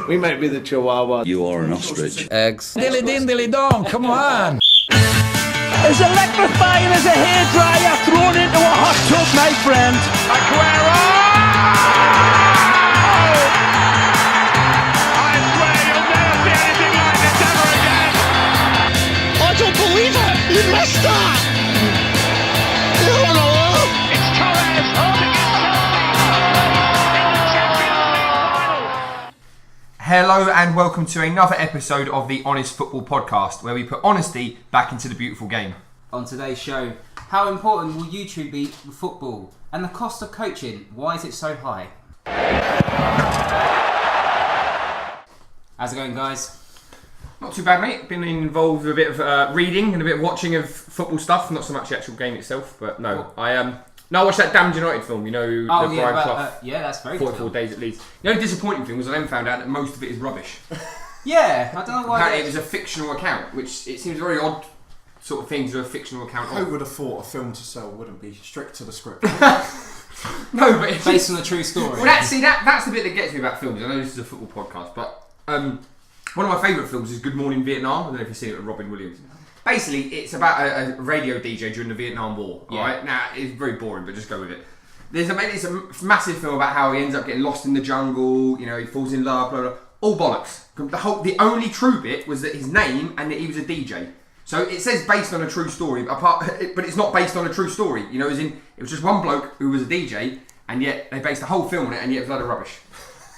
We might be the Chihuahua. You are an ostrich. Eggs. Dilly din, dilly dong, come on. As electrifying as a hairdryer thrown into a hot tub, my friend. Aguero! I swear you'll never see anything like this ever again. I don't believe it. You missed that. It's Torres holding it Hello and welcome to another episode of the Honest Football Podcast, where we put honesty back into the beautiful game. On today's show, how important will YouTube be with football? And the cost of coaching, why is it so high? How's it going, guys? Not too bad, mate. Been involved with a bit of reading and a bit of watching of football stuff. Not so much the actual game itself, but no. I watched that Damned United film, you know, the Brian Clough. Yeah, that's very 44 Days at Leeds. The only disappointing thing was I then found out that most of it is rubbish. Yeah, I don't know why. Apparently it was a fictional account, which it seems a very odd sort of thing to do a fictional account Who of. would have thought a film to sell wouldn't be strict to the script? No, but it's Based on a true story. Well, that's the bit that gets me about films. I know this is a football podcast, but one of my favourite films is Good Morning Vietnam. I don't know if you've seen it with Robin Williams. Basically, it's about a radio DJ during the Vietnam War. Yeah. Alright, now it's very boring, but just go with it. It's a massive film about how he ends up getting lost in the jungle. You know, he falls in love. Blah blah. All bollocks. The only true bit was that his name and that he was a DJ. So it says based on a true story, but it's not based on a true story. You know, as in it was just one bloke who was a DJ, and yet they based the whole film on it, and yet it was a load of rubbish.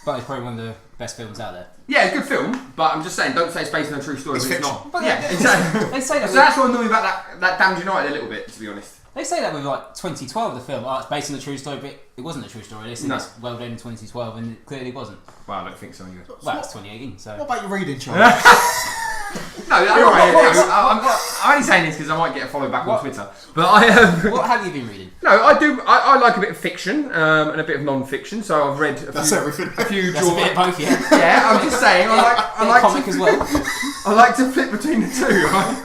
But it's probably one of the best films out there. Yeah, it's a good film, but I'm just saying, don't say it's based on a true story. It's when fiction. It's not. But Yeah, they- exactly. They say that. So that's what annoyed me about that Damned United a little bit, to be honest. They say that with like 2012, the film. Oh, it's based on a true story, but it wasn't a true story. They said No. it's well done in 2012, and it clearly wasn't. Well, I don't think so anyway. Well, it's 2018, so. What about your reading, Charlie? No, I'm only saying this because I might get a follow back on Twitter. But What have you been reading? No, I do. I like a bit of fiction and a bit of non-fiction. So I've read Everything. a few. That's a bit of both, yeah. Yeah, I'm just saying. I like comic to, as well. I like to flip between the two. Right?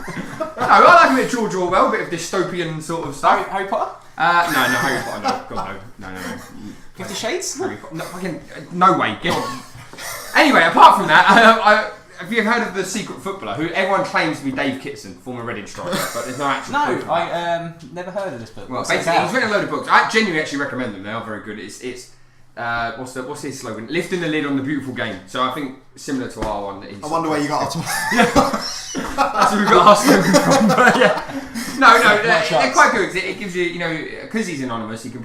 No, I like a bit of George Orwell, a bit of dystopian sort of stuff. Harry Potter? No, Harry Potter. No, God, no. 50 Shades? Harry Potter. No, fucking no way. Get on. Anyway, apart from that, have you heard of The Secret Footballer, who everyone claims to be Dave Kitson, former Reading striker, but there's no actual No, proof of that. I never heard of this book. Well, What's it basically, about? he's written a load of books. I genuinely actually recommend them. They are very good. It's what's his slogan? Lifting the lid on the beautiful game. So I think similar to our one. That he's I wonder where you got to. That's where we got our slogan from. But yeah. No, they're shots. quite good. 'Cause it gives you, you know, because he's anonymous, you can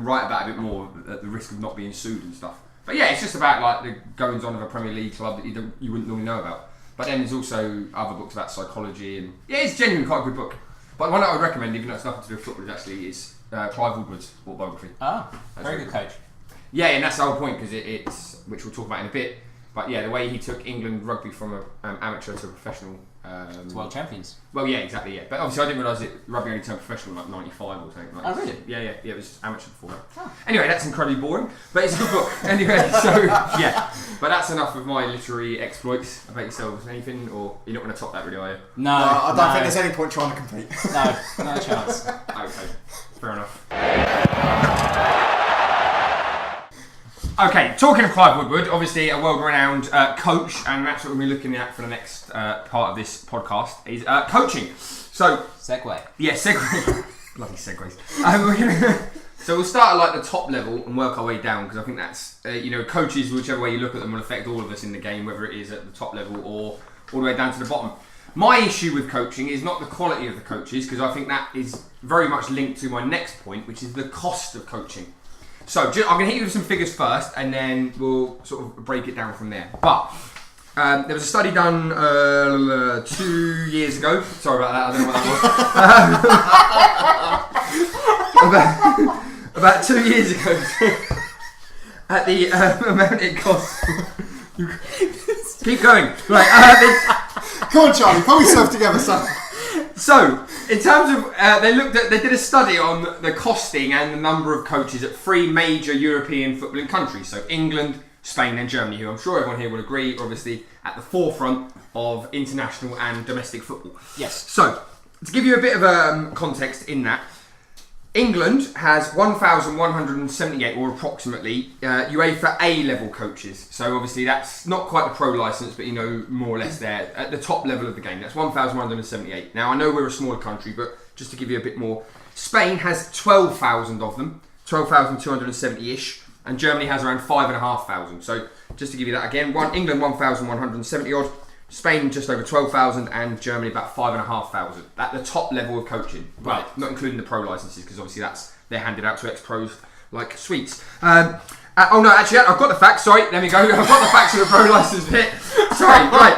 write about it a bit more at the risk of not being sued and stuff. But yeah, it's just about like the goings on of a Premier League club that you wouldn't normally know about. But then there's also other books about psychology and yeah, it's genuinely quite a good book. But one that I would recommend, even though it's nothing to do with football, is Clive Woodward's autobiography. Ah, That's very really good coach. Yeah, and that's the whole point because it's which we'll talk about in a bit. But yeah, the way he took England rugby from an amateur to a professional. It's world champions. Well, yeah, exactly. Yeah, but obviously I didn't realise that rugby only turned professional in like '95 or something. Like Oh, really? Yeah, it was amateur before that. Oh. Anyway, that's incredibly boring, but it's a good book. Anyway, so yeah, but that's enough of my literary exploits. About yourselves, anything, or you're not going to top that, really, are you? No, I don't think there's any point trying to compete. No, not a chance. Okay, fair enough. Okay, talking of Clive Woodward, obviously a world-renowned coach, and that's what we'll be looking at for the next part of this podcast, is coaching. So, Segway. yeah, segue. Bloody segues. So we'll start at like the top level and work our way down, because I think that's, coaches, whichever way you look at them, will affect all of us in the game, whether it is at the top level or all the way down to the bottom. My issue with coaching is not the quality of the coaches, because I think that is very much linked to my next point, which is the cost of coaching. So I'm going to hit you with some figures first, and then we'll sort of break it down from there. But there was a study done 2 years ago. Sorry about that. I don't know what that was. about 2 years ago, at the amount it costs. Keep going. Right. Come on, Charlie, pull yourself together, son. So, in terms of, they did a study on the costing and the number of coaches at 3 major European footballing countries. So England, Spain and Germany, who I'm sure everyone here will agree are obviously at the forefront of international and domestic football. Yes. So, to give you a bit of context in that, England has 1,178, or approximately, UEFA A-level coaches. So obviously that's not quite the pro licence, but more or less there at the top level of the game. That's 1,178. Now I know we're a smaller country, but just to give you a bit more, Spain has 12,000 of them, 12,270-ish, and Germany has around 5,500. So just to give you that again, England 1,170 odd. Spain just over 12,000 and Germany about 5,500 at the top level of coaching. Right. Not including the pro licenses, because obviously they're handed out to ex-pros like sweets. Oh no, actually I've got the facts. Sorry, there we go. I've got the facts of the pro license bit. Sorry, right.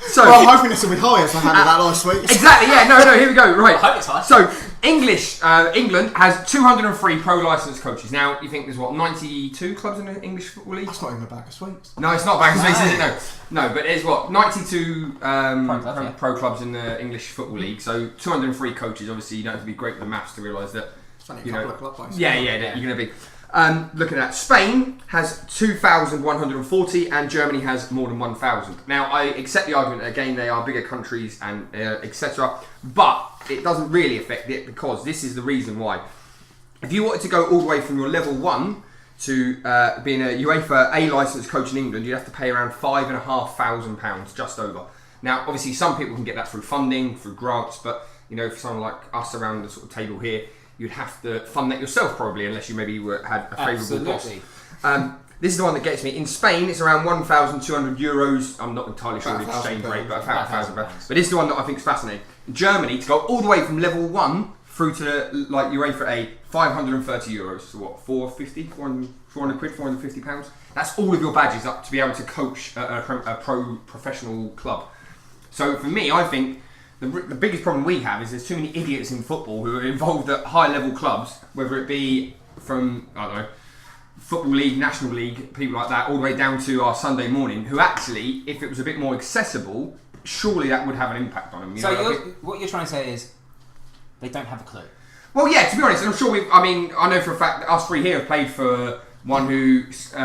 So Well, I'm hoping this will be high as I handle that last week. exactly. Yeah. No. Here we go. Right. I hope it's high. So England has 203 pro licensed coaches. Now you think there's 92 clubs in the English Football League? That's not even a bag of sweets. No, it's not Baggers League, is it? No, but there's 92 clubs, pro clubs in the English Football League. So 203 coaches. Obviously, you don't have to be great with the maths to realise that. It's only a couple of club bases. Yeah, you're going to be. Looking at Spain has 2,140 and Germany has more than 1,000. Now, I accept the argument that, again, they are bigger countries and etc. But it doesn't really affect it, because this is the reason why. If you wanted to go all the way from your level 1 to being a UEFA A licensed coach in England, you'd have to pay around £5,500, just over. Now, obviously, some people can get that through funding, through grants, but for someone like us around the sort of table here, you'd have to fund that yourself probably, unless you maybe had a favourable boss. This is the one that gets me. In Spain, it's around €1,200. I'm not entirely sure the exchange rate, but about £1,000. But this is the one that I think is fascinating. In Germany, to go all the way from level 1 through to like UEFA A, €530. So what, 450, 400 quid, £450? That's all of your badges up to be able to coach a pro professional club. So for me, I think the biggest problem we have is there's too many idiots in football who are involved at high level clubs, whether it be from, I don't know, Football League, National League, people like that, all the way down to our Sunday morning, who actually, if it was a bit more accessible, surely that would have an impact on them. What you're trying to say is they don't have a clue. Well, yeah, to be honest, I'm sure I know for a fact that us three here have played for one who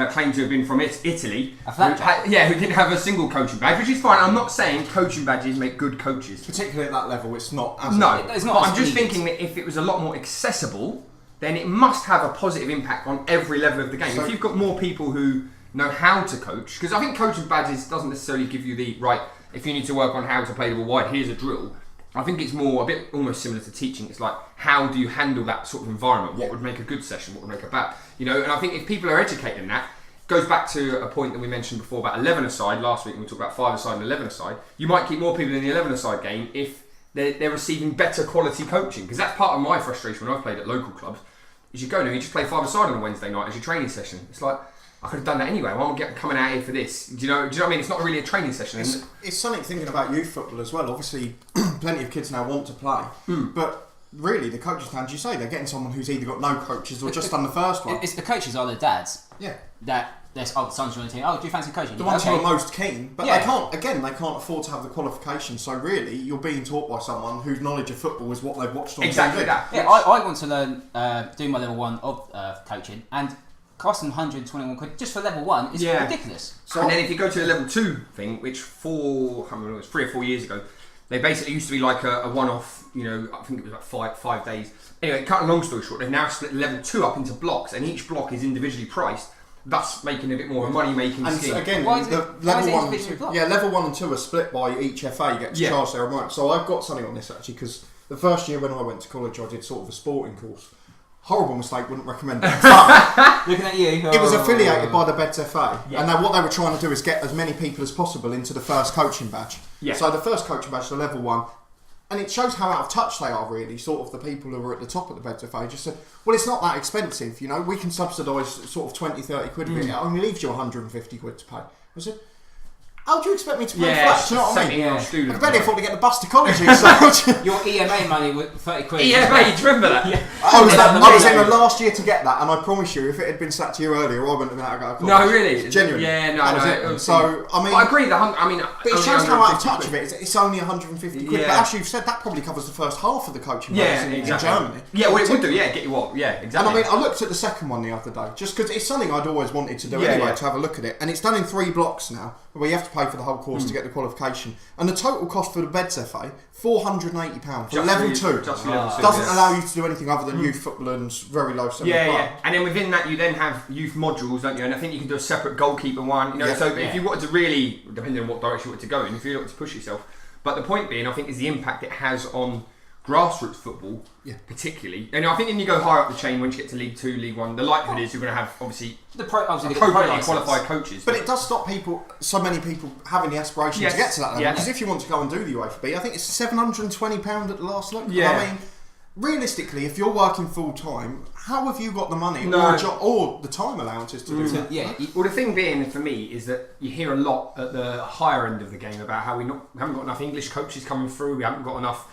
claimed to have been from Italy. Who didn't have a single coaching badge, which is fine. I'm not saying coaching badges make good coaches. Particularly at that level, it's not as... No, it's not. But I'm just thinking that if it was a lot more accessible, then it must have a positive impact on every level of the game. So, if you've got more people who know how to coach, because I think coaching badges doesn't necessarily give you the right, if you need to work on how to play the ball wide, here's a drill. I think it's more a bit almost similar to teaching. It's like, how do you handle that sort of environment? What would make a good session? What would make a bad? And I think if people are educated in that, goes back to a point that we mentioned before about 11-a-side last week when we talked about 5-a-side and 11-a-side. You might keep more people in the 11-a-side game if they're receiving better quality coaching, because that's part of my frustration when I've played at local clubs. Is you go there, you just play 5-a-side on a Wednesday night as your training session. It's like, I could have done that anyway. Why am I coming out here for this? Do you know what I mean? It's not really a training session. It's something thinking about youth football as well. Obviously, plenty of kids now want to play, but really, the coaches, as you say, they're getting someone who's either got no coaches or just done the first one. It's the coaches are their dads. Yeah. The sons joining the team. Oh, do you fancy coaching? The ones who are most keen, but Yeah. they can't afford to have the qualifications. So really, you're being taught by someone whose knowledge of football is what they've watched on Exactly TV. that. Yeah, I want to learn, do my level 1 of coaching, and costing 121 quid just for level 1 is ridiculous. So, and then if you go to the level 2 thing, which 3 or 4 years ago, they basically used to be like a one-off, I think it was like 5 days. Anyway, cut a long story short, they've now split level 2 up into blocks, and each block is individually priced, thus making a bit more of a money-making And scheme. so again, Why is it individually blocked? level 1 and 2 are split by each FA. You get to charge their amount. So I've got something on this actually, because the first year when I went to college, I did sort of a sporting course. Horrible mistake, wouldn't recommend it. But Looking at you. it was affiliated by the Beds FA, and what they were trying to do is get as many people as possible into the first coaching badge. Yeah. So the first coaching badge, the level 1, and it shows how out of touch they are really, sort of the people who are at the top of the Beds FA just said, well, it's not that expensive, we can subsidise sort of 20-30 quid a bit, it only leaves you 150 quid to pay. I said, how do you expect me to pay for that? Do you know what I mean? Student, I barely afford to get the bus to college. So Your EMA money was 30 quid. EMA, do you remember that? I was in the last year to get that, and I promise you, if it had been sat to you earlier, I wouldn't have been able to go to college. No, really? Genuinely. Yeah, no, That was it. So, I mean... I agree, but it shows how out of touch of it is. It's only 150 quid. Yeah. But as you've said, that probably covers the first half of the coaching in Germany. Yeah, well, it would do, get you what? Yeah, exactly. And I looked at the second one the other day, just because it's something I'd always wanted to do anyway, to have a look at it. And it's done in 3 blocks now, where you have to pay for the whole course to get the qualification, and the total cost for the Beds FA £480 for Just level for- 2. just for level two, Doesn't yeah. allow you to do anything other than youth football and very low semi. Yeah. And then within that, you then have youth modules, don't you? And I think you can do a separate goalkeeper one. You know, Yeah. so if you wanted to really, depending on what direction you wanted to go in, if you wanted to push yourself. But the point being, I think, is the impact it has on grassroots football, particularly. And I think when you go higher up the chain, once you get to League 2, League 1, the likelihood is you're going to have obviously obviously appropriately qualified coaches. But it does stop so many people having the aspiration Yes. to get to that level. Yes. Because if you want to go and do the UEFA B, I think it's £720 at the last look. Yeah. I mean, realistically, if you're working full time, how have you got the money No. or a job or the time allowances to do that? Yeah. Well, the thing being for me is that you hear a lot at the higher end of the game about how we haven't got enough English coaches coming through. We haven't got enough,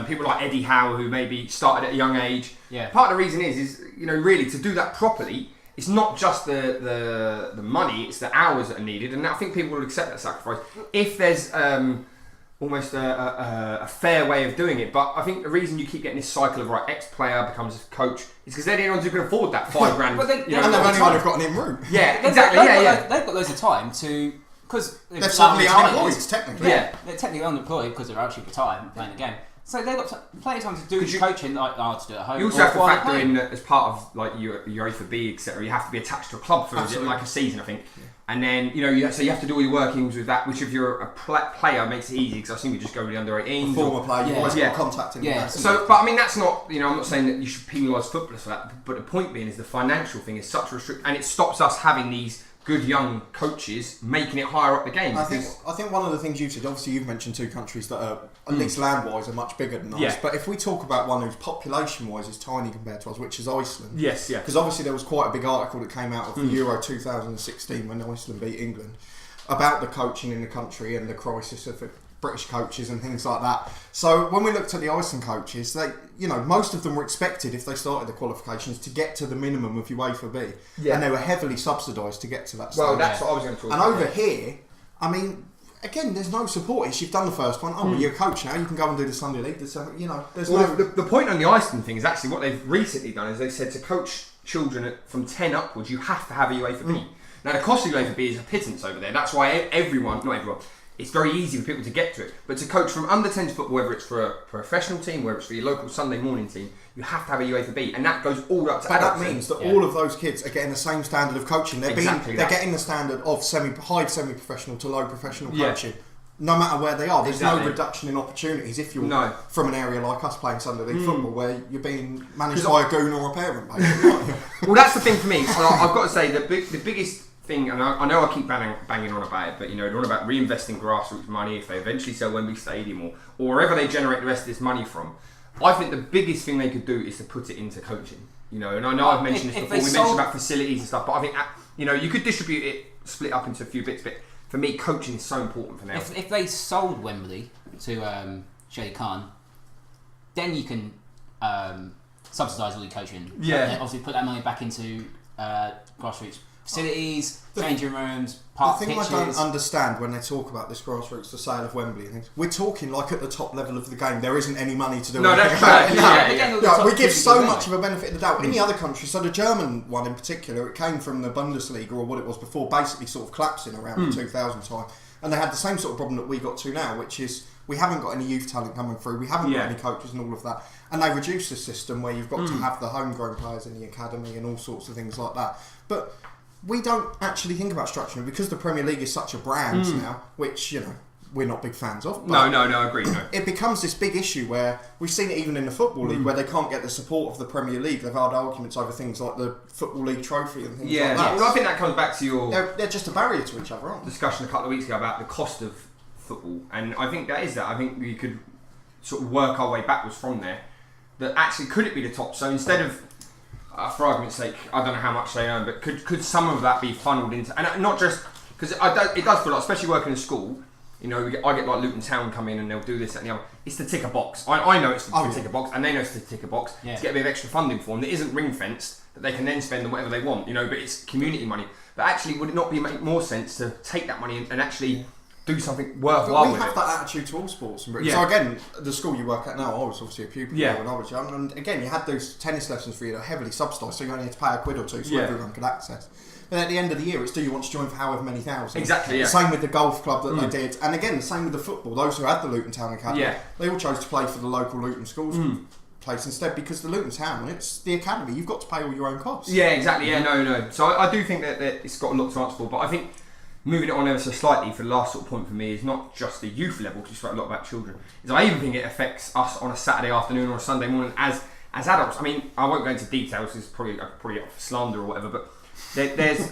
people like Eddie Howe who maybe started at a young age. Yeah. Part of the reason is really to do that properly. It's not just the money; it's the hours that are needed, and I think people will accept that sacrifice if there's almost a fair way of doing it. But I think the reason you keep getting this cycle of ex-player becomes a coach is because they're the only ones who can afford that £5,000. But they- And they've only one who've got an in-route. Yeah, exactly. They've got loads of time to because They're certainly unemployed, technically. Yeah. They're technically unemployed because they're actually retired and playing the game. So they've got plenty of time to do coaching, to do it at home. You also have to factor in that as part of your UEFA B, etc. You have to be attached to a club for like a season, I think. And then you have to do all your workings with that. Which if you're a player makes it easy because I assume you just go with the under 18s. Former player, you've always Yeah. got contact in the past. So, but I mean, that's not. I'm not saying that you should penalise footballers for that. But the point being is the financial thing is such a restrict, and it stops us having these good young coaches making it higher up the game. I think one of the things you've said, obviously you've mentioned two countries that are, at least land-wise, are much bigger than us. Yeah. But if we talk about one whose population-wise is tiny compared to us, which is Iceland. Yes, yeah. Because obviously there was quite a big article that came out of the Euro 2016 when Iceland beat England about the coaching in the country and the crisis of British coaches and things like that. So when we looked at the Iceland coaches, they, most of them were expected, if they started the qualifications, to get to the minimum of UEFA B. Yeah. And they were heavily subsidised to get to that Well, stage. that's what I was going to talk And about. over here, I mean, again, there's no support. If you've done the first one, well, you're a coach now, you can go and do the Sunday League. There's no... The point on the Iceland thing is actually what they've recently done is they said to coach children from 10 upwards, you have to have a UEFA B. Now, the cost of UEFA B is a pittance over there. That's why not everyone, it's very easy for people to get to it. But to coach from under 10s football, whether it's for a professional team, whether it's for your local Sunday morning team, you have to have a UEFA B, and that goes all up to But that adults. means that all of those kids are getting the same standard of coaching. They're getting the standard of high semi-professional to low professional coaching. No matter where they are, there's no reduction in opportunities if you're from an area like us playing Sunday League football where you're being managed by a goon or a parent, basically. Well, that's the thing for me. So I've got to say the biggest thing, and I know I keep banging on about it, but they're on about reinvesting grassroots money if they eventually sell Wembley Stadium or wherever they generate the rest of this money from. I think the biggest thing they could do is to put it into coaching. And I know I've mentioned this before. We mentioned about facilities and stuff, but I think you could distribute it, split up into a few bits, but for me, coaching is so important for now. If they sold Wembley to Shay Khan, then you can subsidise all your coaching. Yeah. Obviously, put that money back into grassroots facilities, changing rooms, The park thing pitches. I don't understand when they talk about this grassroots, the sale of Wembley and things, we're talking like at the top level of the game. There isn't any money to do No, anything that's about it. right. Again, Yeah, we give so anyway. much of a benefit of the doubt. In the other countries, so the German one in particular, it came from the Bundesliga or what it was before, basically sort of collapsing around the 2000 time. And they had the same sort of problem that we got to now, which is we haven't got any youth talent coming through, we haven't got any coaches and all of that. And they reduced the system where you've got to have the homegrown players in the academy and all sorts of things like that. But we don't actually think about structuring because the Premier League is such a brand now, which, we're not big fans of. No, I agree. No. It becomes this big issue where we've seen it even in the Football League where they can't get the support of the Premier League. They've had arguments over things like the Football League trophy and things like that. Well, I think that comes back to your They're just a barrier to each other, aren't they? discussion a couple of weeks ago about the cost of football, and I think that is that. I think we could sort of work our way backwards from there. That actually could it be the top? So instead of, for argument's sake, I don't know how much they earn, but could some of that be funneled into, and not just because it does feel like, especially working in school. I get like Luton Town come in and they'll do this that, and the other. It's to tick a box. I know it's to tick a box, and they know it's to tick a box to get a bit of extra funding for them that isn't ring fenced that they can then spend on whatever they want. But it's community money. But actually, would it not make more sense to take that money and actually do something worthwhile We with have it. that attitude to all sports in Britain. Yeah. So again, the school you work at now, I was obviously a pupil Yeah. when I was young, and again, you had those tennis lessons for you that are heavily subsidised, so you only had to pay £1 or £2 so Yeah. everyone could access. But at the end of the year, it's do you want to join for however many thousand? Exactly, yeah. Same with the golf club that they did, and again, the same with the football. Those who had the Luton Town Academy, Yeah. they all chose to play for the local Luton schools place instead, because the Luton Town, it's the academy. You've got to pay all your own costs. Yeah, exactly. Yeah, no. So I do think that it's got a lot to answer for, but I think moving it on ever so slightly for the last sort of point for me is not just the youth level, because you spoke a lot about children. Is I even think it affects us on a Saturday afternoon or a Sunday morning as adults. I mean, I won't go into details. It's probably slander or whatever, but there's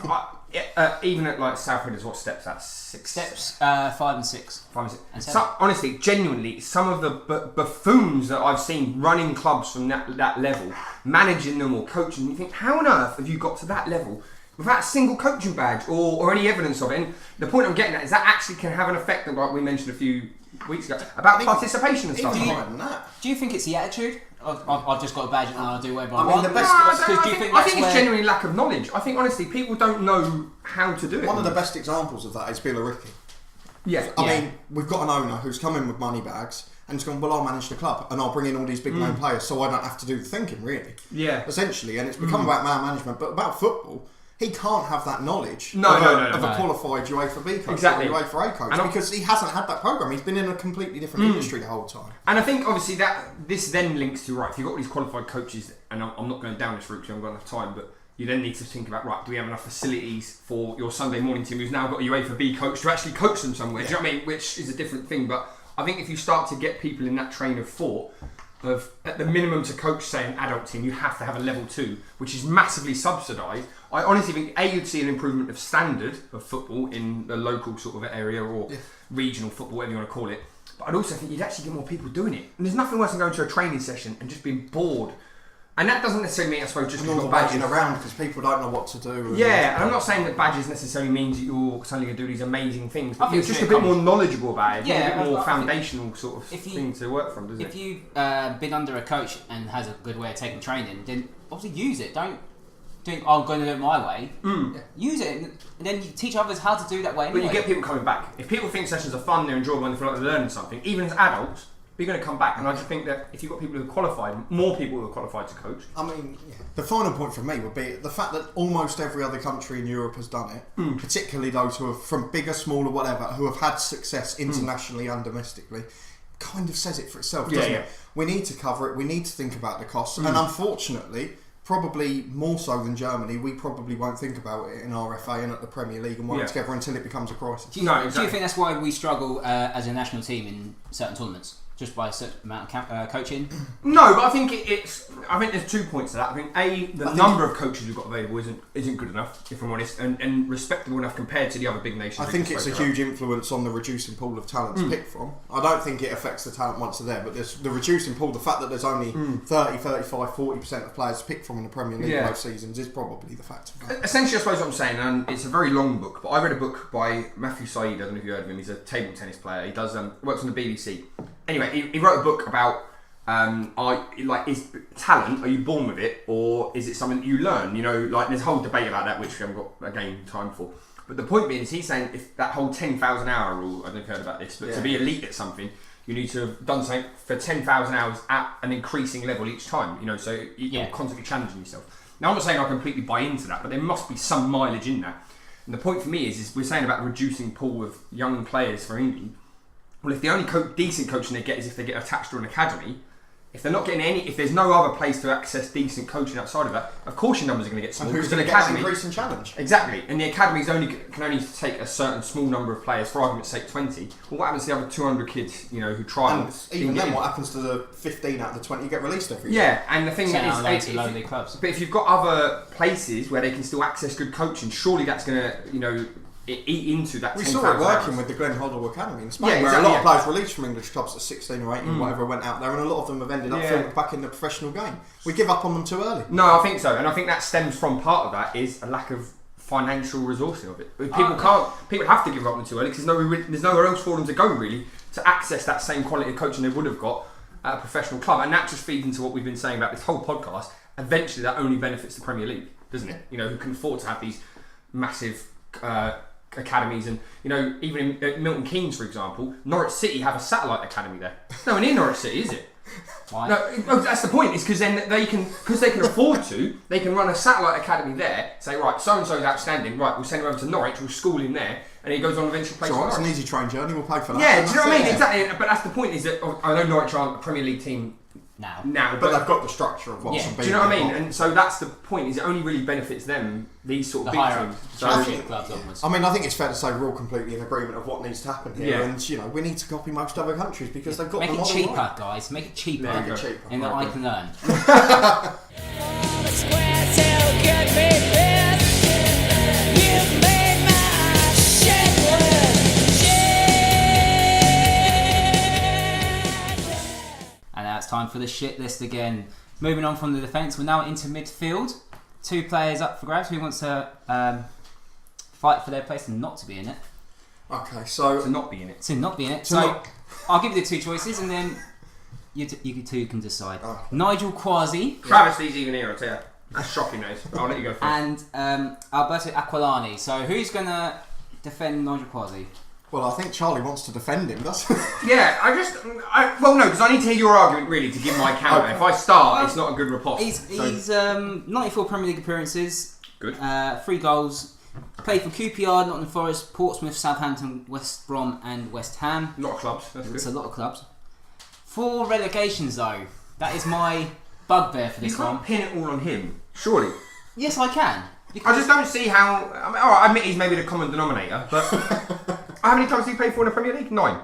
even at like Southend, there's what steps at 6 Steps 5 and 6. 5 and 6. And 7. Honestly, genuinely, some of the buffoons that I've seen running clubs from that level, managing them or coaching, you think, how on earth have you got to that level without a single coaching badge or any evidence of it? And the point I'm getting at is that actually can have an effect, like we mentioned a few weeks ago, about participation and stuff. Even higher than that. Do you think it's the attitude? I've just got a badge and I'll do whatever I I mean, want. the best- I think it's genuinely lack of knowledge. I think honestly, people don't know how to do it. One of the best examples of that is Billericay. Yeah. I mean, we've got an owner who's come in with money bags and he's gone, well, I'll manage the club and I'll bring in all these big name players so I don't have to do the thinking, really. Yeah. Essentially, and it's become about man management, but about football, he can't have that knowledge No, of a qualified UEFA B coach Exactly. or UEFA A coach, And because he hasn't had that programme. He's been in a completely different industry the whole time. And I think obviously that this then links to, right, if you've got all these qualified coaches, and I'm not going down this route because I haven't got enough time, but you then need to think about, right, do we have enough facilities for your Sunday morning team who's now got a UEFA B coach to actually coach them somewhere? Do you know what I mean? Which is a different thing, but I think if you start to get people in that train of thought, of at the minimum to coach, say, an adult team, you have to have a level 2, which is massively subsidised. I honestly think you'd see an improvement of standard of football in the local sort of area or regional football, whatever you want to call it. But I'd also think you'd actually get more people doing it. And there's nothing worse than going to a training session and just being bored. And that doesn't necessarily mean, I suppose, just And because all you've the got waiting badges. around because people don't know what to do. Yeah, and I'm not saying that badges necessarily means that you're suddenly going to do these amazing things, but I think you're just a it bit comes- more knowledgeable about it, Yeah, a bit more I think foundational sort of thing to work from, doesn't If it? you've been under a coach and has a good way of taking training, then obviously use it. Don't think, I'm going to do it my way. Use it, and then you teach others how to do that way But anyway. you get people coming back. If people think sessions are fun, they're enjoyable, and they feel like they're learning something, even as adults, you're going to come back. And I just think that if you've got people who are qualified, more people who are qualified to coach. I mean, the final point for me would be the fact that almost every other country in Europe has done it, particularly those who are from bigger, smaller, whatever, who have had success internationally and domestically, kind of says it for itself, doesn't it? We need to cover it, we need to think about the costs, and unfortunately, probably more so than Germany, we probably won't think about it in RFA and at the Premier League and work together until it becomes a crisis. Do you think that's why we struggle as a national team in certain tournaments? Just by a certain amount of coaching? No, but I think I think there's 2 points to that. I think the number of coaches we've got available isn't good enough, if I'm honest, and respectable enough compared to the other big nations. I think it's a huge influence on the reducing pool of talent to pick from. I don't think it affects the talent once they're there, but there's the reducing pool, the fact that there's only 30, 35, 40% of players to pick from in the Premier League most seasons is probably the fact of that. Essentially, I suppose what I'm saying, and it's a very long book, but I read a book by Matthew Said. I don't know if you heard of him. He's a table tennis player. He does works on the BBC. Anyway, he wrote a book about is talent, are you born with it, or is it something that you learn? You know, like there's a whole debate about that, which we haven't got again time for. But the point being is, he's saying if that whole 10,000 hour rule, I don't know if you've heard about this, but to be elite at something, you need to have done something for 10,000 hours at an increasing level each time. You know, so you're constantly challenging yourself. Now, I'm not saying I completely buy into that, but there must be some mileage in that. And the point for me is we're saying about reducing pool of young players for England. Well, if the only decent coaching they get is if they get attached to an academy, if they're not getting if there's no other place to access decent coaching outside of that, of course your numbers are going to get small. And who's because going to an get that academy, increasing challenge? Exactly, and the academies can only take a certain small number of players. For argument's sake, 20. Well, what happens to the other 200 kids, you know, who try? And even then, what happens to the 15 out of the 20 who get released every year? Yeah, and the thing Sent is, to low-league clubs. But if you've got other places where they can still access good coaching, surely that's going to, you know, eat into that. We 10,000 saw it working hours. with the Glenn Hoddle Academy in Spain, Yeah, where exactly, a lot of players released from English clubs at 16 or 18, whatever, went out there, and a lot of them have ended up filmed back in the professional game. We give up on them too early. No, I think so, and I think that stems from part of that is a lack of financial resourcing of it. People have to give up on them too early because there's nowhere else for them to go really to access that same quality of coaching they would have got at a professional club, and that just feeds into what we've been saying about this whole podcast. Eventually, that only benefits the Premier League, doesn't it? You know, who can afford to have these massive academies, and even in Milton Keynes, for example, Norwich City have a satellite academy there. No, and in Norwich City, is it? Why? No, that's the point. Is because then they can afford to. They can run a satellite academy there. Say, right, so and so's outstanding. Right, we'll send him over to Norwich. We'll school him there, and he goes on eventually play for Norwich. It's an easy train journey. We'll pay for that. Yeah, do you know what I mean? Exactly. But that's the point. Is that I know Norwich aren't a Premier League team now, but they've got the structure of what's do you know what I mean? And so that's the point. Is it only really benefits them, these sort of big teams. Championship clubs onwards. I mean, I think it's fair to say we're all completely in agreement of what needs to happen here, Yeah. and we need to copy most other countries because they've got Make the it model cheaper, right. guys. Make it cheaper. There you go. cheaper. And that I can learn. And now it's time for the shit list again. Moving on from the defence, we're now into midfield. 2 players up for grabs. Who wants to fight for their place and not to be in it? Okay, so To not be in it. To not be in it. To So not- I'll give you the 2 choices and then you two can decide. Okay. Nigel Quasi Travesties even here, I tell you. That's shocking news. I'll let you go first. and Alberto Aquilani. So who's going to defend Nigel Quasi? well, I think Charlie wants to defend him, doesn't he? Yeah, well, no, because I need to hear your argument really to give my counter. Okay. If I start, it's not a good riposte. He's 94 Premier League appearances. Good. 3 goals. Played for QPR, Nottingham Forest, Portsmouth, Southampton, West Brom, and West Ham. A lot of clubs. That's It's good. a lot of clubs. 4 relegations though. That is my bugbear for You this can't one. pin it all on him, surely. Yes, I can. I just don't see how. I mean, alright, I admit he's maybe the common denominator, but how many times did he play for in the Premier League? 9.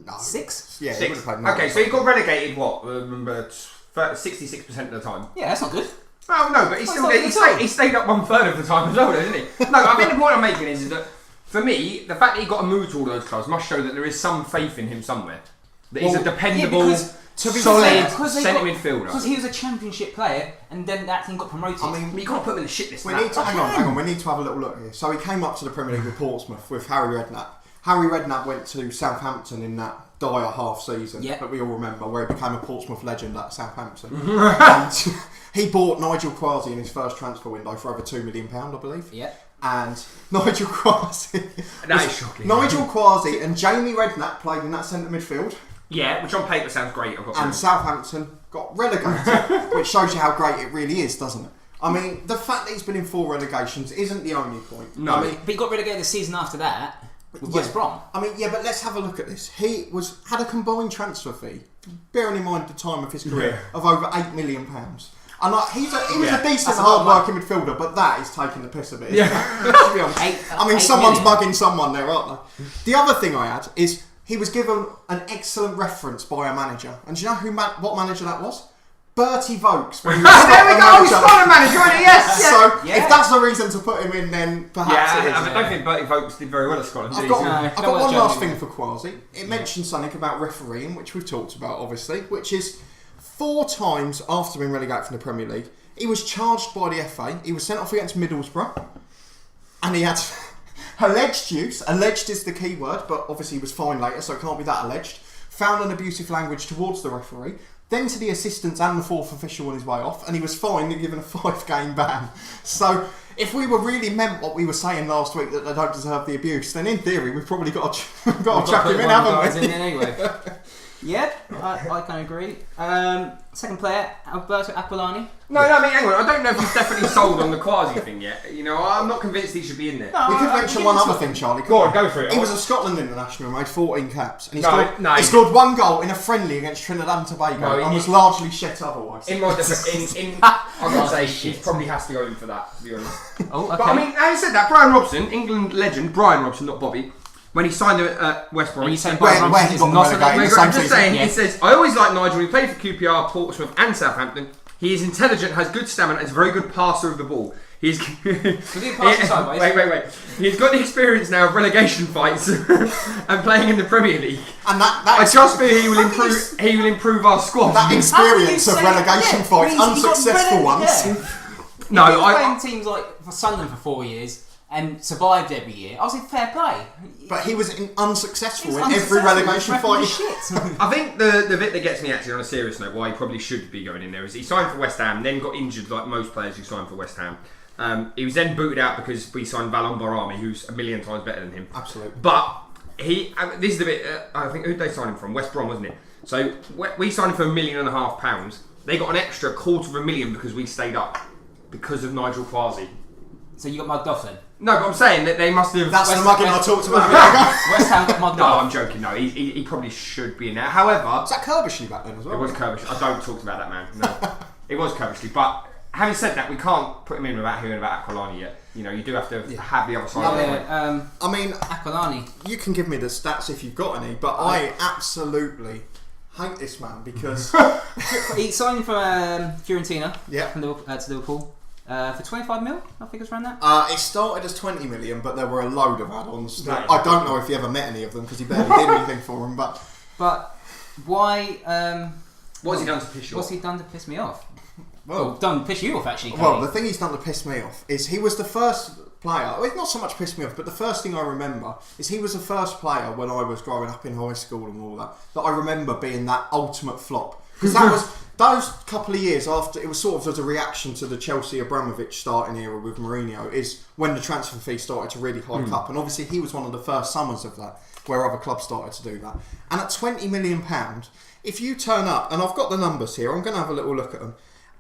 No. 6? Yeah, he 6. would have played nine. Okay, so he got relegated. What? 66% of the time. Yeah, that's not good. Well, no, but he still not did. good at all. He stayed up 1/3 of the time as well, didn't he? No, I think the point I'm making is that for me, the fact that he got a move to all those clubs must show that there is some faith in him somewhere. That he's a Well, dependable, because to be solid fair, centre midfielder. Because he was a championship player and then that team got promoted. I mean, But you can't put him in the shit list. we now. need to hang on. We need to have a little look here. So he came up to the Premier League with Portsmouth with Harry Redknapp. Harry Redknapp went to Southampton in that dire half season that we all remember, where he became a Portsmouth legend at Southampton. And he bought Nigel Quasi in his first transfer window for over £2 million, I believe. Yeah. And Nigel Quasi, That is shocking. Nigel Quasi and Jamie Redknapp played in that centre midfield. Yeah, which on paper sounds great. I've got And Southampton got relegated, which shows you how great it really is, doesn't it? I mean, the fact that he's been in 4 relegations isn't the only point. No. I mean, But he got relegated the season after that with West Brom. I mean, yeah, but let's have a look at this. He had a combined transfer fee, bearing in mind the time of his career, of over £8 million. And he was a decent, That's a lot of hard-working midfielder, but that is taking the piss a bit. Yeah. To be honest. I mean, 8 someone's million. bugging someone there, aren't they? The other thing I had is he was given an excellent reference by a manager. And do you know what manager that was? Bertie Vogts. When he was there we Scotland go, manager. Scotland manager, isn't he? Yes. So, Yeah. if that's the reason to put him in, then perhaps it is. I don't think Bertie Vogts did very well at Scotland. I've did got, he? I've No, got one Joe last Newman. thing for Quasi. It mentions something about refereeing, which we've talked about, obviously, which is 4 times after being relegated from the Premier League, he was charged by the FA. He was sent off against Middlesbrough, and he had alleged use. Alleged is the key word, but obviously he was fined later, so it can't be that alleged. Found an abusive language towards the referee. Then to the assistants and the 4th official on his way off, and he was fined and given a 5-game ban. So, if we were really meant what we were saying last week, that they don't deserve the abuse, then in theory we've probably got to chuck him in, haven't we? Anyway. Yeah, I can agree. Second player, Alberto Aquilani. No, I mean, hang on. I don't know if he's definitely sold on the Quasi thing yet. You know, I'm not convinced he should be in there. We could mention one other thing, Charlie. Go on, go for it. He was a Scotland international, made 14 caps, and he No, he scored 1 goal in a friendly against Trinidad and Tobago, No, and he- was largely shit otherwise. In my defence, I'm going to say he probably has to go in for that, to be honest. Oh, okay. But I mean, having said that, Brian Robson, England legend, Brian Robson, not Bobby, when he signed at West Brom. Are you saying Where- Brian where Robson he is got not relegated? a the I'm same just season. saying, Yeah. it says, I always liked Nigel. He played for QPR, Portsmouth and Southampton. He is intelligent, has good stamina, and is a very good passer of the ball. He's he pass it sideways? Wait. He's got the experience now of relegation fights and playing in the Premier League. And that I trust me, he will How can improve. you He will improve our squad. that experience How of can you say relegation that? fights, Yeah, he got unsuccessful relegated, ones. yeah. No, He was I- playing teams like for Sunderland for 4 years and survived every year. I was in fair play. But he was unsuccessful He in was every unsuccessful. relegation Referee fight. shit. I think the bit that gets me actually on a serious note, why he probably should be going in there, is he signed for West Ham, then got injured like most players who sign for West Ham. He was then booted out because we signed Valon Barami, who's a million times better than him. Absolutely. But this is the bit. I think who'd they sign him from? West Brom, wasn't it? So we signed him for £1.5 million. They got an extra £250,000 because we stayed up because of Nigel Quasi. So you got mugged off then? No, but I'm saying that they must have. That's the mugging I talked about a minute ago. West Ham got mugged No, off. I'm joking. No, he probably should be in there. However, Was that Kirbishley back then as well? it was Kirbishley. I don't talk about that man. No, it was Kirbishley. But having said that, we can't put him in without hearing about Aquilani yet. You know, you do have to have the other side of it. I mean, Aquilani. you can give me the stats if you've got any, but I absolutely hate this man because He signed for Fiorentina. Yeah. From Liverpool, to Liverpool. For 25 mil, I think it's around that. it started as 20 million, but there were a load of add-ons. Right. I don't know if he ever met any of them because he barely did anything for him. But why? What's he done to piss you What's off? he done to piss me off? well, Done piss you off actually. well, Kenny. the thing he's done to piss me off is he was the first player. Well, it's not so much pissed me off, but the first thing I remember is he was the first player when I was growing up in high school and all that I remember being that ultimate flop because that was. Those couple of years after, it was sort of as a reaction to the Chelsea Abramovich starting era with Mourinho, is when the transfer fee started to really hike up. And obviously he was one of the first summers of that, where other clubs started to do that. And at £20 million, if you turn up, and I've got the numbers here, I'm going to have a little look at them.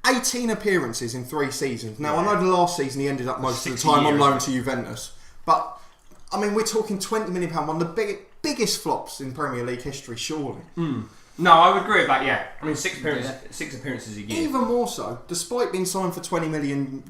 18 appearances in 3 seasons. Now, I know the last season he ended up most of the 60 time on years. loan to Juventus. But, I mean, we're talking £20 million, one of the biggest flops in Premier League history, surely. No, I would agree with that. Yeah, I mean 6 appearances a year. Even more so, despite being signed for €20 million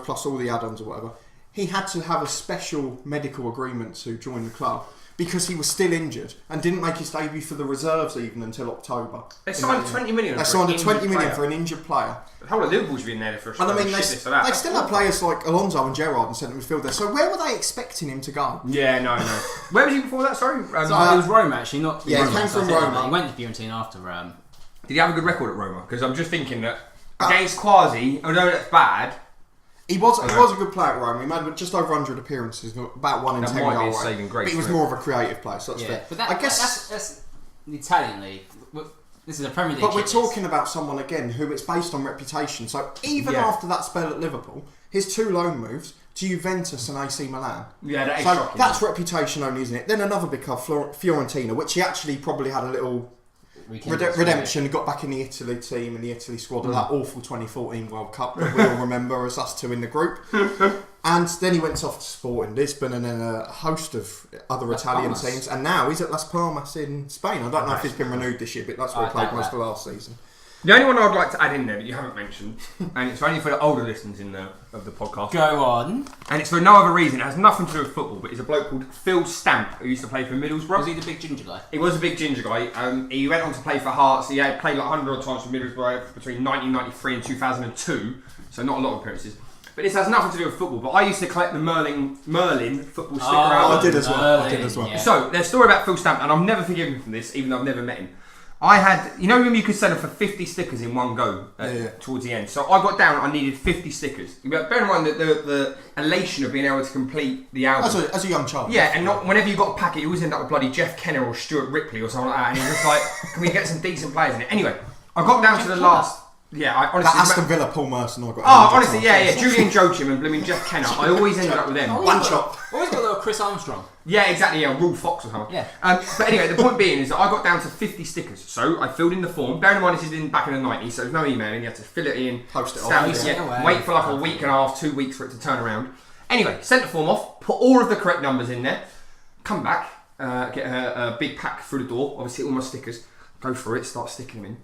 plus all the add-ons or whatever, he had to have a special medical agreement to join the club because he was still injured and didn't make his debut for the reserves even until October. They signed 20 million. They signed a 20 million for an injured player. The whole of Liverpool should be in there for a And I mean, they shit list of that. still have players like Alonso and Gerrard in centre midfield there. So where were they expecting him to go? Yeah, no. Where was he before that? Sorry. It was Roma actually, not. Yeah, he Roma, came so I from said that. Roma. He went to Fiorentina after. Did he have a good record at Roma? Because I'm just thinking that against Quasi, although that's bad, He was a good player at Roma. He made just over 100 appearances, about 1 in That 10 might be goal a rate. saving grace But he was for more of a creative player, so that's Yeah, fair. but that, I guess. that's the Italian league. This is a Premier League. But we're shit list. talking about someone again who it's based on reputation. So even after that spell at Liverpool, his 2 loan moves to Juventus and AC Milan. yeah, that is So shocking. that's reputation only, isn't it? Then another big club, Fiorentina, which he actually probably had a little redemption, got back in the Italy team and the Italy squad of that awful 2014 World Cup that we all remember as us two in the group. And then he went off to Sporting Lisbon and then a host of other Italian Palmas. teams. And now he's at Las Palmas in Spain. I don't know if he's been renewed this year, but that's where he I played doubt most that. of last season. The only one I'd like to add in there that you haven't mentioned, and it's only for the older listeners of the podcast, Go on. and it's for no other reason. It has nothing to do with football, but it's a bloke called Phil Stamp who used to play for Middlesbrough. Was he the big ginger guy? He was a big ginger guy. He went on to play for Hearts. He had played like 100 odd times for Middlesbrough between 1993 and 2002, so not a lot of appearances. But this has nothing to do with football. But I used to collect the Merlin football sticker album. I did as well. I did as well. Yeah. So, there's a story about Phil Stamp, and I've never forgiven him for this, even though I've never met him. I had, you know when you could sell them for 50 stickers in one go towards the end? So I got down, I needed 50 stickers. But bear in mind that the elation of being able to complete the album. As a young child. Yeah, and not whenever you got a packet, you always end up with bloody Jeff Kenner or Stuart Ripley or something like that. And you're just like, can we get some decent players in it? Anyway, I got down to the last. Yeah, I honestly. That Aston Villa Paul Merson I got. Oh, honestly, yeah. Julian Joachim and blooming Jeff Kenner. I always ended up with them. One chop. Always got little Chris Armstrong. Yeah, exactly. Yeah, Rule Fox or something. Yeah. But anyway, the point being is that I got down to 50 stickers. So I filled in the form. Bearing in mind this is back in the 90s, so there's no emailing. You had to fill it in, Post it off, stamp yeah. it, Away. wait for like a week and a half, 2 weeks for it to turn around. Anyway, sent the form off, put all of the correct numbers in there, come back, get a big pack through the door. Obviously, all my stickers. Go through it, start sticking them in.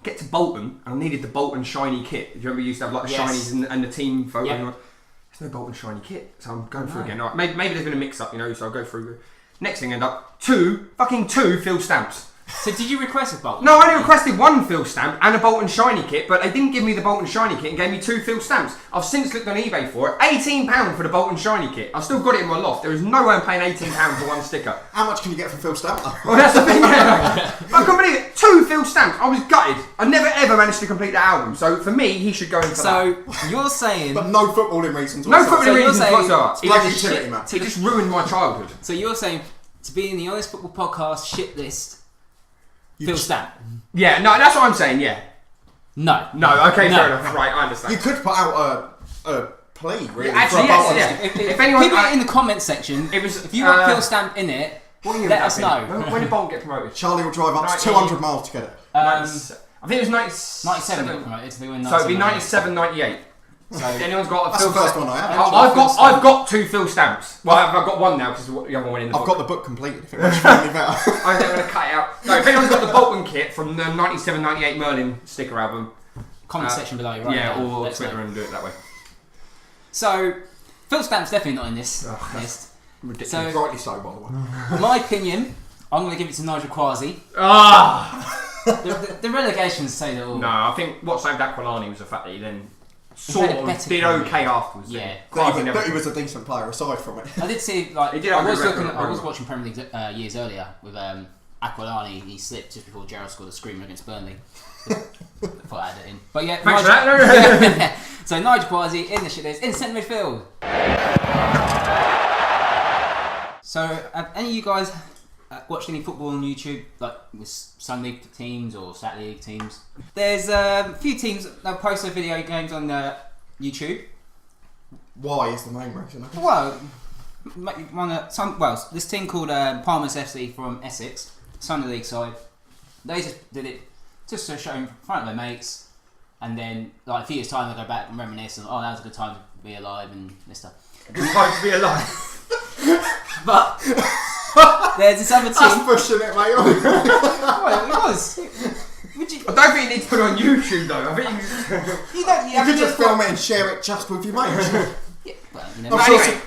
Get to Bolton, and I needed the Bolton shiny kit. Do you remember you used to have like the Yes. shinies and the team photo? Yeah. There's no Bolton shiny kit, so I'm going through again. All right, maybe there's been a mix-up, so I'll go through. Next thing, end up two Phil Stamps. So did you request a Bolton? No, I only requested one Phil Stamp and a Bolton shiny kit, but they didn't give me the Bolton shiny kit and gave me 2 Phil Stamps. I've since looked on eBay for it. £18 for the Bolton shiny kit. I've still got it in my loft. There is no way I'm paying £18 for one sticker. How much can you get from Phil Stamp though? Well, that's the thing. Yeah. I can't believe it. 2 Phil Stamps. I was gutted. I never ever managed to complete that album. So for me, he should go in for that. So you're saying? But no footballing reasons. No whatsoever. footballing So you're reasons saying- whatsoever. It's bloody utility, man. It just ruined my childhood. So you're saying to be in the Honest Football Podcast shit list, Phil Stamp? Yeah, no, that's what I'm saying. Yeah. No. No. Okay, No. fair enough. Right, I understand. You could put out a plea, really. Actually, for a bowl. yes, If, if anyone, people in the comment section, it was, if you want Phil Stamp in it, what year let would us that know. be? When did Bolton get promoted? Charlie will drive up to 90. 200 miles to get it. I think it was 97 got promoted. They were in So it'd be 97. 97, 98. So If anyone's got a That's Phil the first Stamp- one I have. I've got 2 Phil Stamps. Well, I've got one now because the other one went in the I've book. got the book completed, if it makes you feel any better. I think I'm going to cut it out. No, if anyone's got the Bolton kit from the 97-98 Merlin sticker album, Comment section below, right? yeah, now, or let us Twitter know. and do it that way. So, Phil Stamp's definitely not in this list. Ridiculous. So, Rightly so, by the way. my opinion, I'm going to give it to Nigel Quasi. The relegations say that all. No, I think what saved Aquilani was the fact that he then had a better did career. okay afterwards. Yeah. But he was a decent player aside from it. I did see, like, He did I have a was good record, I was record. watching Premier League years earlier with Aquilani. He slipped just before Gerrard scored a screamer against Burnley. Thought I had it in. But yeah, Thanks for that. So Nigel Quasi in the shit list in centre midfield. So have any of you guys watched any football on YouTube, like with Sunday League teams or Saturday League teams? There's a few teams that post their video games on YouTube. Why is the main reason? Well, this team called Palmer's FC from Essex, Sunday League side. They just did it just to show in front of their mates, and then like a few years' time they go back and reminisce and that was a good time to be alive and this stuff. Good time to be alive. But there's this other That's team. pushing it, mate. Well, it was. Would you? I don't think you need to put it on YouTube though. I think You don't. You could just film it and share it just with your mates. Yeah, well, you know,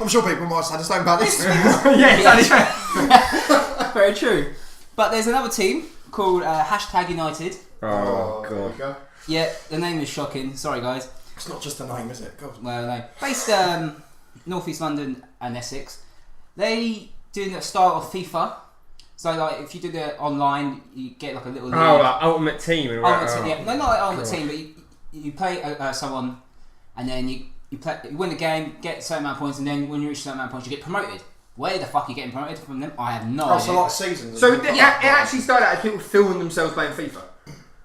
I'm sure people might say the same about this. yeah, exactly. very true. But there's another team called #United. Oh There we god. go. Yeah, the name is shocking. Sorry, guys. It's not just a name, is it? God. Well, no. Based North East London and Essex. They do the style of FIFA. So, like, if you do the online, you get like a little. Oh, like Ultimate Team. And yeah, no, not like Ultimate Team, but you play someone, and then you win the game, get a certain amount of points, and then when you reach a certain amount of points, you get promoted. Where the fuck are you getting promoted from them? I have no Oh, idea. so like seasons. So and it stuff. actually started out as people filming themselves playing FIFA.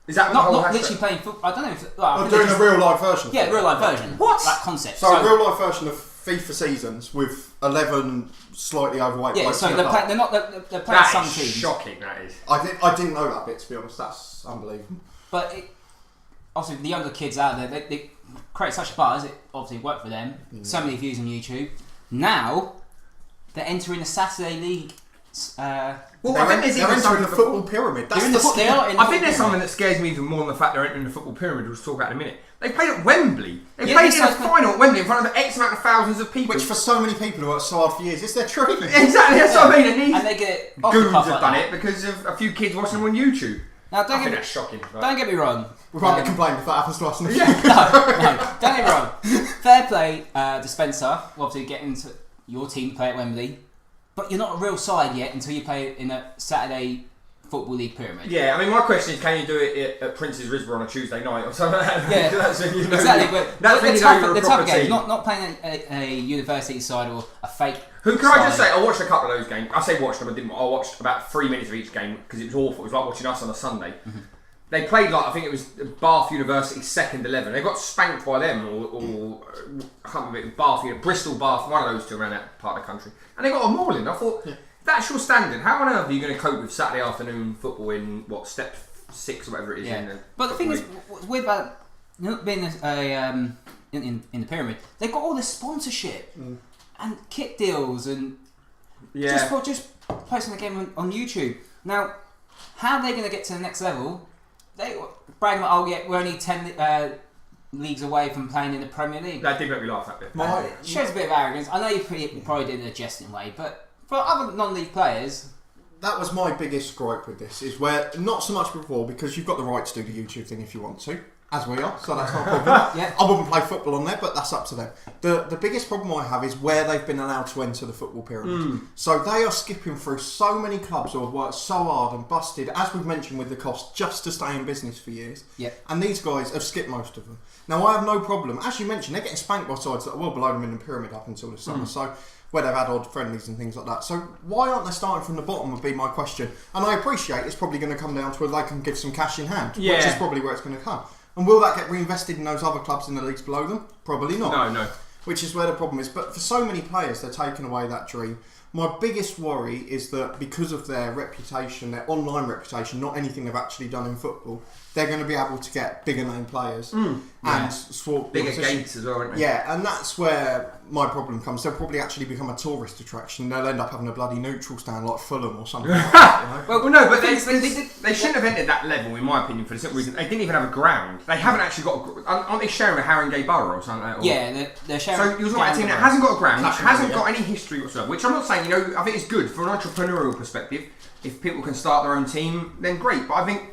Is that the not whole literally playing football. I don't know if. Well, I I'm think doing they a just- real life version. Yeah, real life version. What? That concept. So a real life version of FIFA seasons with 11 slightly overweight yeah, blokes so in they're, a play, club. they're not. They're playing That some is teams. shocking. That is. I didn't know that bit, to be honest. That's unbelievable. But obviously, the younger kids out there, they create such a buzz. It obviously worked for them. So many views on YouTube. Now they're entering the Saturday League. Well, I think there's they're even entering something the football pyramid. That's They're in the, they are in the I think there's football something that scares me even more than the fact they're entering the football pyramid. We'll talk about in a minute. They played at Wembley. They Yeah, played this in a is- final at Wembley in front of X amount of thousands of people. Which for so many people who worked so hard for years, it's their training. Exactly, that's what I mean. And these and they get it off the goons cuff have like done that. it because of a few kids watching them on YouTube. Now, I think that's shocking. don't get me wrong. We won't be complaining if that happens to us in the No, don't get me wrong. Fair play, Dispenser. Obviously, get into your team to play at Wembley, but you're not a real side yet until you play in a Saturday Football League pyramid. Yeah, I mean, my question is, can you do it at Prince's Risborough on a Tuesday night or something? Yeah, That's when you know exactly. you- But that's when the you know you're a tough proper games, team. not playing a university side or a fake. Who can I just side. say? I watched a couple of those games. I say watched them. I didn't. I watched about 3 minutes of each game because it was awful. It was like watching us on a Sunday. They played like, I think it was Bath University's second 11. They got spanked by them, or I can't remember, Bath, Bristol, Bath, one of those two around that part of the country, and they got a mauling. I thought, that's your standard. How on earth are you going to cope with Saturday afternoon football in step 6 or whatever it is? In the But the thing is, football league? what's weird about being in the pyramid, they've got all this sponsorship and kit deals and just posting the game on YouTube. Now, how are they going to get to the next level? They bragging about, we're only 10 leagues away from playing in the Premier League. That did make me laugh, that bit. It shows a bit of arrogance. I know you probably did it in a jesting way, but for other non-league players, That was my biggest gripe with this, is where, not so much before, because you've got the right to do the YouTube thing if you want to, as we are, so that's not a problem. Yeah. I wouldn't play football on there, but that's up to them. The biggest problem I have is where they've been allowed to enter the football pyramid. So they are skipping through so many clubs who have worked so hard and busted, as we've mentioned with the cost, just to stay in business for years. Yep. And these guys have skipped most of them. Now, I have no problem. As you mentioned, they're getting spanked by sides that are well below them in the pyramid up until the summer. So where they've had odd friendlies and things like that. So why aren't they starting from the bottom would be my question. And I appreciate it's probably going to come down to where they can give some cash in hand, which is probably where it's going to come. And will that get reinvested in those other clubs in the leagues below them? Probably not. No. which is where the problem is. But for so many players, they're taking away that dream. My biggest worry is that because of their reputation, their online reputation, not anything they've actually done in football, they're going to be able to get bigger name players and swap bigger gates as well, aren't they? Yeah, and that's where my problem comes. They'll probably actually become a tourist attraction. They'll end up having a bloody neutral stand like Fulham or something. Like that, well, no, but they shouldn't have entered that level, in my opinion, for the simple reason they didn't even have a ground. They haven't actually got. Aren't they sharing a Haringey Borough or something? Or, yeah, they're sharing. So you're talking about a team that hasn't got a ground, which hasn't got any history whatsoever. Which I'm not saying. I think it's good from an entrepreneurial perspective. If people can start their own team, then great. But I think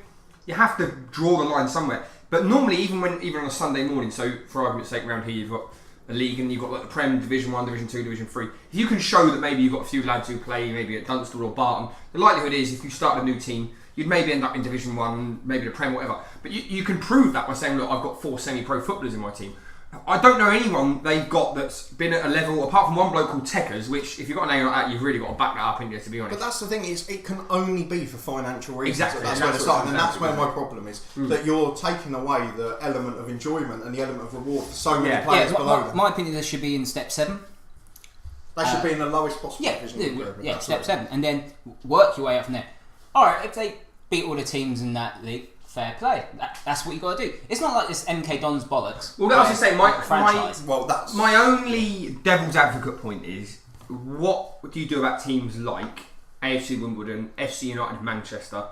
you have to draw the line somewhere. But normally, even on a Sunday morning, so for argument's sake, around here you've got a league and you've got like the Prem, Division 1, Division 2, Division 3. If you can show that maybe you've got a few lads who play maybe at Dunstall or Barton, the likelihood is if you start a new team, you'd maybe end up in Division 1, maybe the Prem, whatever. But you can prove that by saying, look, I've got 4 semi-pro footballers in my team. I don't know anyone they've got that's been at a level, apart from one bloke called Tekkers, which if you've got a name like that, you've really got to back that up, in there, to be honest. But that's the thing, is it can only be for financial reasons. Exactly. That's where they're starting, and that's where my problem is. That you're taking away the element of enjoyment and the element of reward for so many players below them. My opinion, they should be in step 7. They should be in the lowest possible division. Yeah, step 7, and then work your way up from there. All right, if they beat all the teams in that league, fair play. That's what you got to do. It's not like this MK Dons bollocks. Well, I was just saying, franchise. my only devil's advocate point is, what do you do about teams like AFC Wimbledon, FC United Manchester?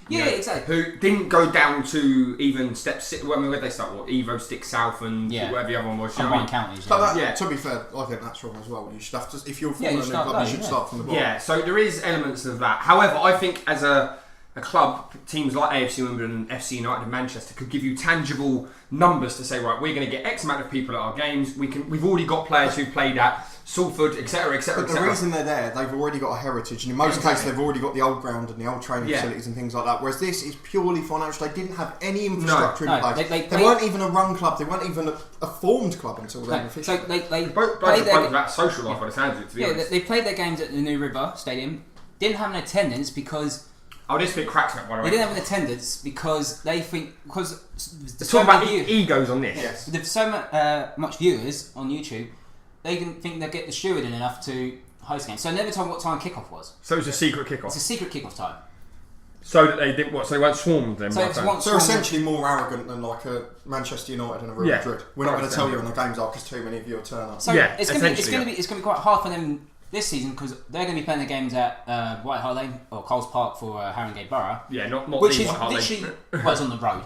Yeah, exactly. Who didn't go down to even step 6. Where did they start? What? Evo, Stick South, and whatever the other one was. Combined counties. But to be fair, I think that's wrong as well. You should have to, if you're forming a new club, you should start from the bottom. Yeah, so there is elements of that. However, I think as a club, teams like AFC Wimbledon, FC United and Manchester could give you tangible numbers to say, right, we're going to get X amount of people at our games. We've already got players who've played at Salford, etc., etc. But the reason they're there, they've already got a heritage, and in most cases, they've already got the old ground and the old training facilities and things like that. Whereas this is purely financial. They didn't have any infrastructure in place. They weren't even a run club. They weren't even a formed club until then. So they both that social life by the sounds of it. To be honest. They played their games at the New River Stadium. Didn't have an attendance because. Oh, this bit cracks me up, by the way. They didn't have an attendance because they think there's so about egos on this. Yes. There's so much viewers on YouTube. They can think they'll get the steward in enough to host games. So I never told what time kickoff was. So it was a secret kickoff. It's a secret kickoff time. So that they didn't. What? So they weren't swarmed then. So they're essentially more arrogant than like a Manchester United and a Real Madrid. We're not going to tell you when the games are because too many of you will turn up. So it's going to be quite hard for them this season because they're going to be playing their games at White Hart Lane or Coles Park for Haringey Borough. Yeah, not which the is White Hart literally Lane. well, it's on the road.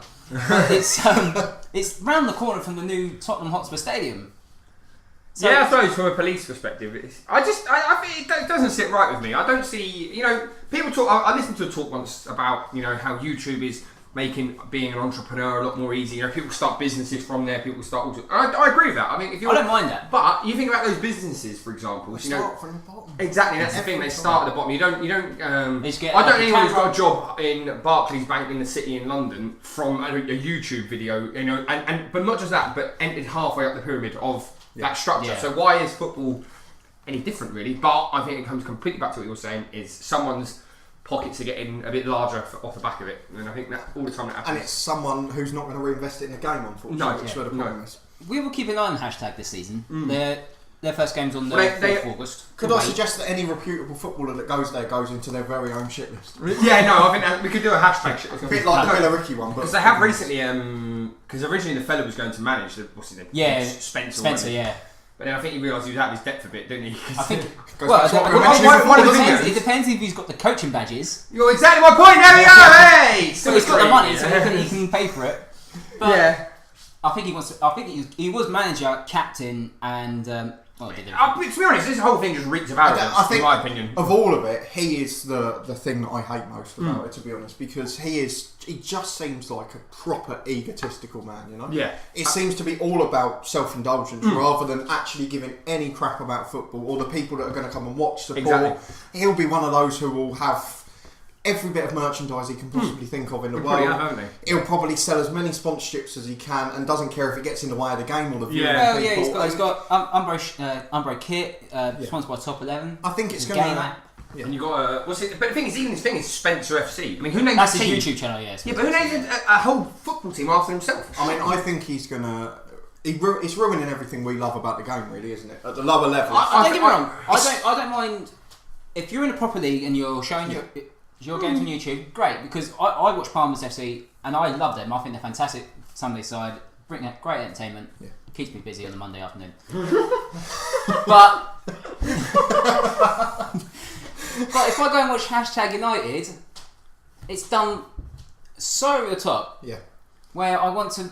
It's round the corner from the new Tottenham Hotspur Stadium. So I suppose from a police perspective, I think it doesn't sit right with me. I don't see, people talk. I listened to a talk once about how YouTube is making being an entrepreneur a lot more easy. People start businesses from there. People start. I agree with that. I mean, I don't mind that. But you think about those businesses, for example. They start from the bottom. Exactly, that's the thing. They start at the bottom. You don't. I don't know anyone who's got a job in Barclays Bank in the city in London from a YouTube video. But not just that, but entered halfway up the pyramid of that structure. Yeah. So why is football any different, really? But I think it comes completely back to what you're saying: is someone's pockets are getting a bit larger off the back of it, and I think that all the time that happens. And it's someone who's not going to reinvest it in the game, unfortunately. No, that's where the problem is. We will keep an eye on the hashtag this season. Their first game's on the 4th of August. Could I suggest that any reputable footballer that goes there goes into their very own shit list? Yeah, no, I think that we could do a hashtag shit list. A bit like the Villa Ricky one, because they have recently. Because originally the fella was going to manage what's his name? Yeah, Spencer. Yeah. But then I think he realised he was out of his depth a bit, didn't he? I think. It depends if he's got the coaching badges. You're exactly my point. There we go. Hey, so he's got the money, so he can pay for it. But yeah. I think he wants to. I think he was manager, captain, and. To be honest, this whole thing just reeks of arrogance, in my opinion. Of all of it, he is the thing that I hate most about it, to be honest, because he just seems like a proper egotistical man, Yeah. It seems to be all about self-indulgence rather than actually giving any crap about football or the people that are going to come and watch, support. Exactly. He'll be one of those who will have every bit of merchandise he can possibly think of in the world. He'll probably sell as many sponsorships as he can and doesn't care if it gets in the way of the game or the viewing. He's got Umbro kit, sponsored by Top 11. I think it's going to... Yeah. And you got what's it? But the thing is, even his thing is Spencer FC. I mean, who names that's a team? his YouTube channel? Yeah, but who names a whole football team after himself? I mean, I think he's gonna. It's ruining everything we love about the game, really, isn't it? At the lower level. Don't get me wrong. I don't mind if you're in a proper league and you're showing your games on YouTube. Great, because I watch Palmers FC and I love them. I think they're fantastic. Sunday side, bring great entertainment. Yeah. Keeps me busy on a Monday afternoon. But if I go and watch #United, it's done so over the top. Yeah. Where I want to.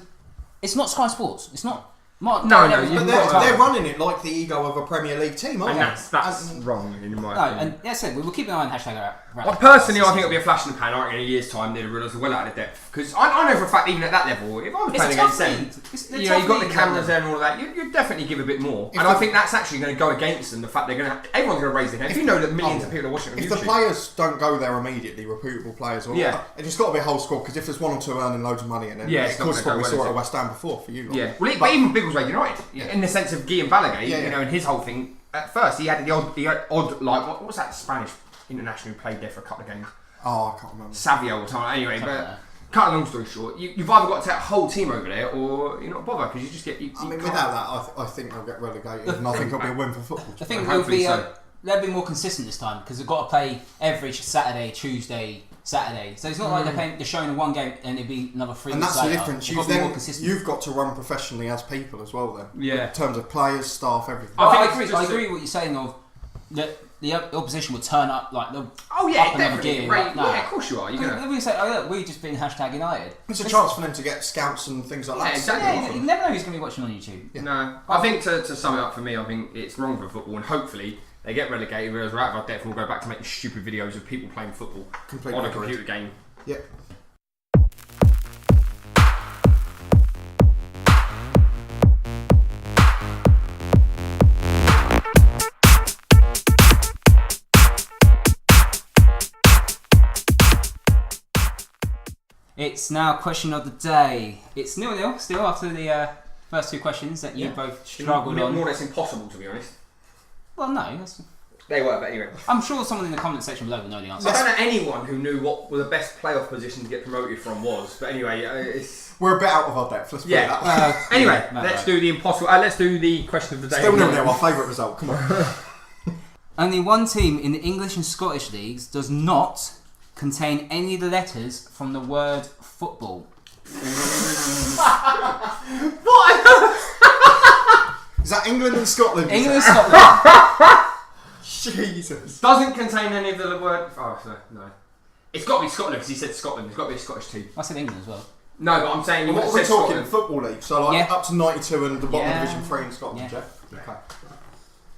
It's not Sky Sports. It's not. No, but they're running it like the ego of a Premier League team, aren't and they? that's wrong in my opinion. And that's it. We will keep an eye on #. Well, personally, I think it'll be a flash in the pan. I reckon in a year's time they'll realise they're well out of depth. Because I know for a fact, even at that level, if I was playing against them, you've got the cameras there and all of that, you'd definitely give a bit more. And I think that's actually going to go against them. The fact everyone's going to raise their hand. If you know that millions of people are watching on YouTube. If the players don't go there immediately, reputable players, it's got to be a whole squad. Because if there's one or two earning loads of money, and then of course what we saw at West Ham before for you. Yeah, but even Biggleswade United, in the sense of Guillaume Balaguer, you know, and his whole thing. At first, he had the odd like what was that Spanish international who played there for a couple of games? Oh, I can't remember. Savio or something. Anyway, but cut a long story short, you've either got to take a whole team over there, or you're not bother because you just get. Without that, I think they'll get relegated, and I think it'll be a win for football. I think they'll be more consistent this time because they've got to play every Saturday, Tuesday, Saturday. So it's not like they're showing one game and it'll be another 3 and weeks later. And that's the difference. You've got to run professionally as people as well then. Yeah. In terms of players, staff, everything. I agree with what you're saying of that the opposition will turn up like they'll definitely. Gear, of course you are. You're gonna. We say, look, we've just been #United. It's a chance for them to get scouts and things like that. Exactly. You never know who's going to be watching on YouTube. Yeah. No, I think to sum it up for me, I think it's wrong for football, and hopefully they get relegated. Whereas we're out of our depth, and we'll go back to making stupid videos of people playing football on a computer game. Yeah. It's now question of the day. It's 0-0 still after the first two questions that you both struggled on. More or less impossible, to be honest. Well, no. They were, but anyway. I'm sure someone in the comment section below will know the answer. I don't know anyone who knew what the best playoff position to get promoted from was. But anyway, we're a bit out of our depth. Let's put it that way. Anyway, let's do the impossible. Let's do the question of the day. Still 0-0, our favourite result. Come on. Only one team in the English and Scottish leagues does not contain any of the letters from the word football. What? Is that England and Scotland? England and Scotland. Jesus. Doesn't contain any of the word. Oh, no. It's got to be Scotland because he said Scotland. It's got to be a Scottish team. I said England as well. No, but I'm saying. What are we talking? Scotland. Football league? So up to 92 and the bottom of Division 3 in Scotland, yeah. Okay.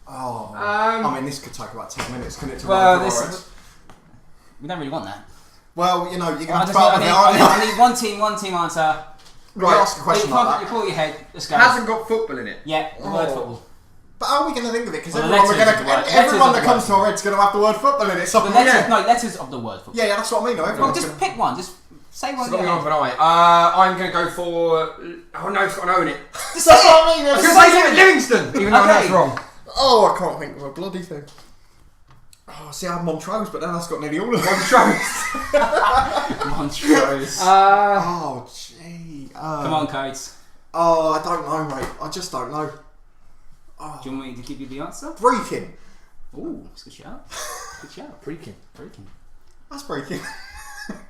Oh. I mean, this could take about 10 minutes, couldn't it? We don't really want that. Well, you know, you're going to I need one team answer. Right. Ask a question like that. You pull your head. Let's go. Hasn't got football in it. Yeah, the word football. But how are we going to think of it? Because Well, everyone that comes to our head's going to have the word football in it. So letters of the word football. Yeah, that's what I mean. Well, just pick one. Just say one. I'm going to go for. Oh no, it's got an O in it. That's what I mean. I was going to say Livingston, even though that's wrong. Oh, I can't think of a bloody thing. Oh, see, I have Montrose, but then that's got nearly all of them. Montrose. Oh, gee. Come on, Coates. Oh, I don't know, mate. I just don't know. Oh. Do you want me to give you the answer? Breaking. Ooh, that's a good shout. Good shout. Breaking. That's breaking.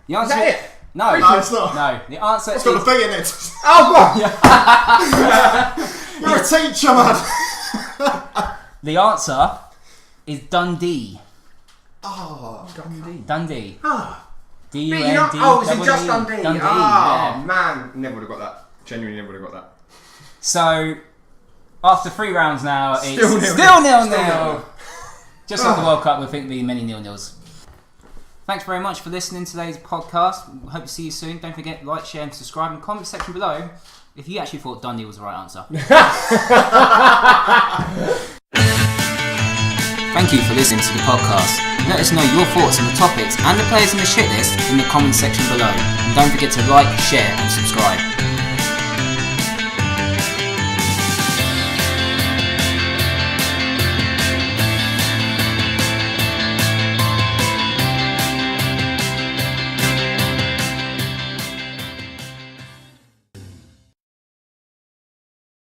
The answer Is that it? No, it's not. No, the answer It's got a B in it. Oh, You're a teacher, man. The answer is Dundee. Oh, Dundee. D-U-N-D. Oh, is it just Dundee? Dundee, yeah. Man, never would have got that. Genuinely never would have got that. So, after 3 rounds now, it's Still 0-0. Just like the World Cup, we think there'll be many 0-0s. Thanks very much for listening to today's podcast. Hope to see you soon. Don't forget, like, share and subscribe in the comment section below if you actually thought Dundee was the right answer. Thank you for listening to the podcast. Let us know your thoughts on the topics and the players in the shit list in the comment section below. And don't forget to like, share and subscribe.